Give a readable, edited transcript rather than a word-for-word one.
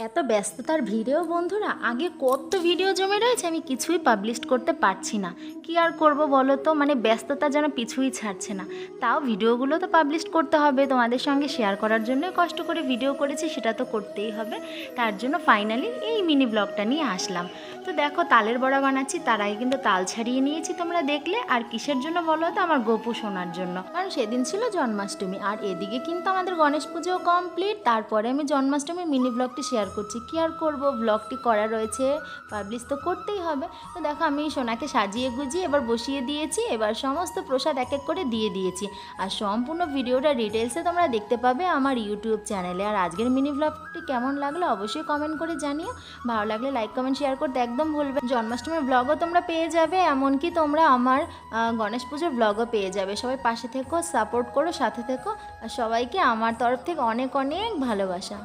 এত ব্যস্ততার ভিড়েও বন্ধুরা আগে কত ভিডিও জমে রয়েছে, আমি কিছুই পাবলিশ করতে পারছি না। কি আর করব বলো তো, মানে ব্যস্ততা যেন পিছুই ছাড়ছে না। তাও ভিডিওগুলো তো পাবলিশ করতে হবে, তোমাদের সঙ্গে শেয়ার করার জন্যই কষ্ট করে ভিডিও করেছি, সেটা তো করতেই হবে। তার জন্য ফাইনালি এই মিনি ব্লগটা নিয়ে আসলাম। তো দেখো, তালের বড়া বানাচ্ছি, তার আগে কিন্তু তাল ছাড়িয়ে নিয়েছি, তোমরা দেখলে। আর কিসের জন্য বলো তো? আমার গোপু সোনার জন্য, কারণ সেদিন ছিল জন্মাষ্টমী। আর এদিকে কিন্তু আমাদের গণেশ পুজোও কমপ্লিট। তারপরে আমি জন্মাষ্টমীর মিনি ব্লগটি শেয়ার করছি। কি আর করব, ব্লগটি করা রয়েছে, পাবলিশ তো করতেই হবে। তো দেখো, আমি সোনাকে সাজিয়ে গুজিয়ে এবার বসিয়ে দিয়েছি। এবার সমস্ত প্রসাদ এক এক করে দিয়ে দিয়েছি। আর সম্পূর্ণ ভিডিওটা ডিটেলসে তোমরা দেখতে পাবে আমার ইউটিউব চ্যানেলে। আর আজকের মিনি ব্লগটি কেমন লাগলো অবশ্যই কমেন্ট করে জানিও। ভালো লাগলে লাইক কমেন্ট শেয়ার করতে একদম ভুলবে। জন্মাষ্টমীর ব্লগও তোমরা পেয়ে যাবে, এমনকি তোমরা আমার গণেশ পুজোর ব্লগও পেয়ে যাবে। সবাই পাশে থেকো, সাপোর্ট করো, সাথে থেকো। আর সবাইকে আমার তরফ থেকে অনেক অনেক ভালোবাসা।